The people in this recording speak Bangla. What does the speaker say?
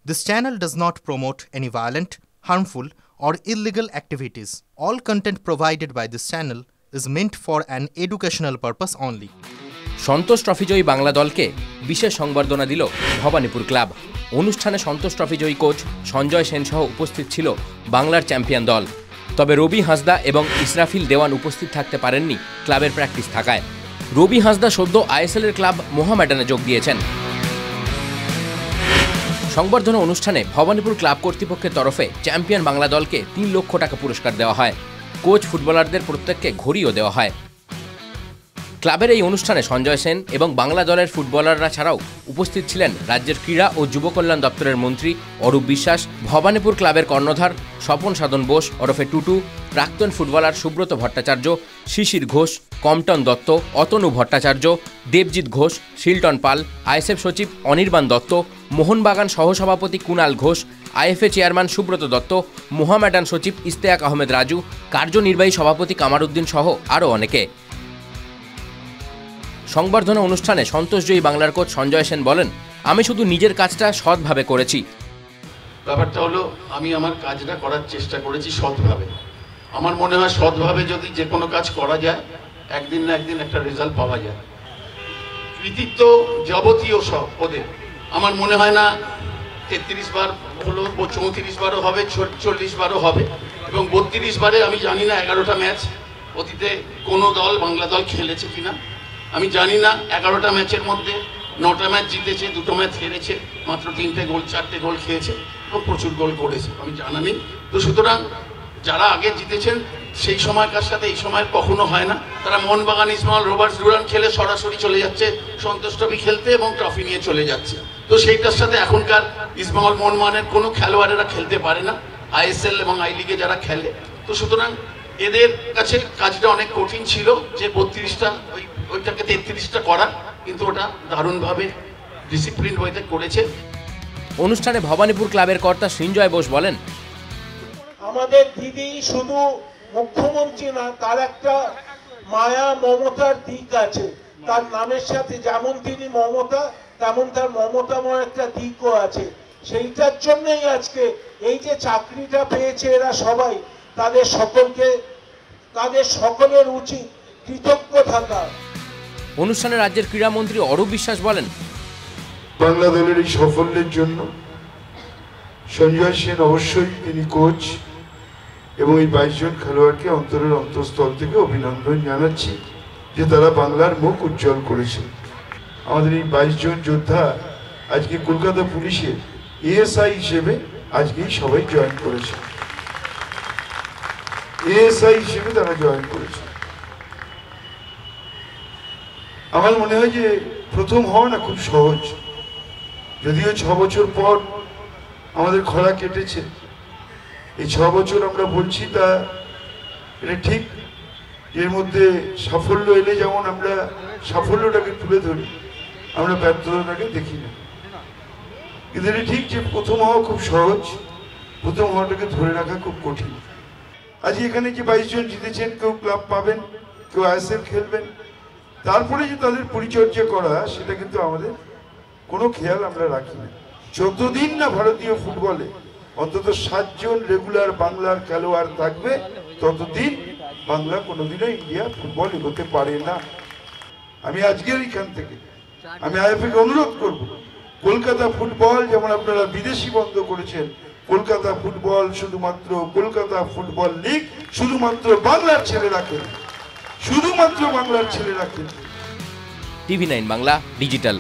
This channel does not promote any violent, harmful, or illegal activities. All content provided by this channel is meant for an educational purpose only. Santosh trophy জয়ী বাংলা দলকে বিশেষ সংবর্ধনা দিল ভবানীপুর ক্লাব। অনুষ্ঠানে সন্তোষ ট্রফি জয়ী কোচ সঞ্জয় সেন সহ উপস্থিত ছিল বাংলার চ্যাম্পিয়ন দল। তবে রবি হাঁসদা এবং ইসরাফিল দেওয়ান উপস্থিত থাকতে পারেননি ক্লাবের প্র্যাকটিস থাকায়। রবি হাঁসদা সদ্য আইএসএল এর ক্লাব মোহামেডানে যোগ দিয়েছেন। সংবর্ধনা অনুষ্ঠানে ভবানীপুর ক্লাব কর্তৃপক্ষের তরফে চ্যাম্পিয়ন বাংলা দলকে ৩ লক্ষ টাকা পুরস্কার দেওয়া হয়। কোচ ফুটবলারদের প্রত্যেককে ঘড়িও দেওয়া হয়। ক্লাবের এই অনুষ্ঠানে সঞ্জয় সেন এবং বাংলা দলের ফুটবলাররা ছাড়াও উপস্থিত ছিলেন রাজ্যের ক্রীড়া ও যুব কল্যাণ দপ্তরের মন্ত্রী অরূপ বিশ্বাস, ভবানীপুর ক্লাবের কর্ণধার স্বপন সাধন বোস ওরফে টুটু, প্রাক্তন ফুটবলার সুব্রত ভট্টাচার্য, শিশির ঘোষ, কমটন দত্ত, অতনু ভট্টাচার্য, দেবজিৎ ঘোষ, শিলটন পাল, আইএসএফ সচিব অনির্বাণ দত্ত, মোহনবাগান সহসভাপতি কুণাল ঘোষ, আইএফএ চেয়ারম্যান সুব্রত দত্ত, মোহামেডান সচিব ইশতেয়াক আহমেদ রাজু, কার্যনির্বাহী সভাপতি কামারউদ্দিন সহ আরও অনেকে। সংবর্ধনা অনুষ্ঠানে সন্তোষজয়ী বাংলার কোচ সঞ্জয় সেন বলেন, আমি শুধু নিজের কাজটা সৎভাবে করেছি। ব্যাপারটা হলো আমি আমার কাজটা করার চেষ্টা করেছি সৎভাবে। আমার মনে হয় সৎভাবে যদি যে কোনো কাজ করা যায় একদিন না একদিন একটা রেজাল্ট পাওয়া যায়। কৃতিত্ব যাবতীয় সব ওদের, আমার মনে হয় না 33 বার হলো, 34 বারও হবে, 40 বারও হবে এবং 32 বারে আমি জানি না 11টা ম্যাচ অতীতে কোনো দল বাংলা দল খেলেছে কিনা। আমি জানি না 11টা ম্যাচের মধ্যে 9টা ম্যাচ জিতেছে, 2টো ম্যাচ হেরেছে, মাত্র 3টে গোল 4টে গোল খেয়েছে এবং প্রচুর গোল করেছে, আমি জানা নেই। তো সুতরাং যারা আগে জিতেছেন সেই সময়কার সাথে এই সময় কখনো হয় না। তারা মোহনবাগান, ইসমাইল, রবার্টস ডুরান্ড খেলে সরাসরি চলে যাচ্ছে সন্তোষ ট্রফি খেলতে এবং ট্রফি নিয়ে চলে যাচ্ছে। তো সেইটার সাথে এখনকার ইসমাইল, মোহনবাগানের কোনো খেলোয়াড়েরা খেলতে পারে না, আইএসএল এবং আই লিগে যারা খেলে। তো সুতরাং এদের কাছে কাজটা অনেক কঠিন ছিল যে 32টা ওইটাকে 33টা করা, কিন্তু ওটা দারুণভাবে ডিসিপ্লিন ওয়েতে করেছে। অনুষ্ঠানে ভবানীপুর ক্লাবের কর্তা সৃঞ্জয় বোস বলেন, আমাদের দিদি শুধু মুখ্যমন্ত্রী না, তার একটা মায়া মমতার দিক আছে। তার নামের সাথে যেমন তিনি মমতা, তেমন তার মমতাময় একটা দিকও আছে। সেইটার জন্যই আজকে এই যে চাকরিটা পেয়েছে এরা সবাই, তাদের সকলের উচিত কৃতজ্ঞ থাকা। অনুষ্ঠানে রাজ্যের ক্রীড়ামন্ত্রী অরূপ বিশ্বাস বলেন, বাংলা দলের এই সাফল্যের জন্য সঞ্জয় সেন অবশ্যই তিনি কোচ এবং এই 22 জন খেলোয়াড়কে অন্তরের অন্তঃস্থল থেকে অভিনন্দন জানাচ্ছি যে তারা বাংলার মুখ উজ্জ্বল করেছে। আমাদের এই 22 জন যোদ্ধা আজকে কলকাতা পুলিশের এএসআই হিসেবে আজকেই সবাই জয়েন করেছে। এএসআই হিসেবে তারা জয়েন করেছে। আমার মনে হয় যে প্রথম হওয়া না খুব সহজ, যদিও 6 বছর পর আমাদের খরা কেটেছে। এই 6 বছর আমরা বলছি তা এটা ঠিক, এর মধ্যে সাফল্য এলে যেমন আমরা সাফল্যটাকে তুলে ধরি, আমরা ব্যর্থতাটাকে দেখি না। কিন্তু এটা ঠিক যে প্রথম হওয়া খুব সহজ, প্রথম হওয়াটাকে ধরে রাখা খুব কঠিন। আজ এখানে যে 22 জন জিতেছেন, কেউ ক্লাব পাবেন, কেউ আইএসএল খেলবেন, তারপরে যে তাদের পরিচর্যা করা সেটা কিন্তু আমাদের কোনো খেয়াল আমরা রাখি না। যতদিন না ভারতীয় ফুটবলে অন্তত 7 জন রেগুলার বাংলার খেলোয়াড় থাকবে, ততদিন বাংলা কোনোদিনও ইন্ডিয়া ফুটবল এগোতে পারে না। আমি আজকের এখান থেকে আমি আইএফএকে অনুরোধ করব, কলকাতা ফুটবল যেমন আপনারা বিদেশি বন্ধ করেছেন, কলকাতা ফুটবল শুধুমাত্র কলকাতা ফুটবল লিগ শুধুমাত্র বাংলার ছেলেরা খেলে, শুধুমাত্র বাংলার ছেলেরা খেলে। TV9 Bangla digital.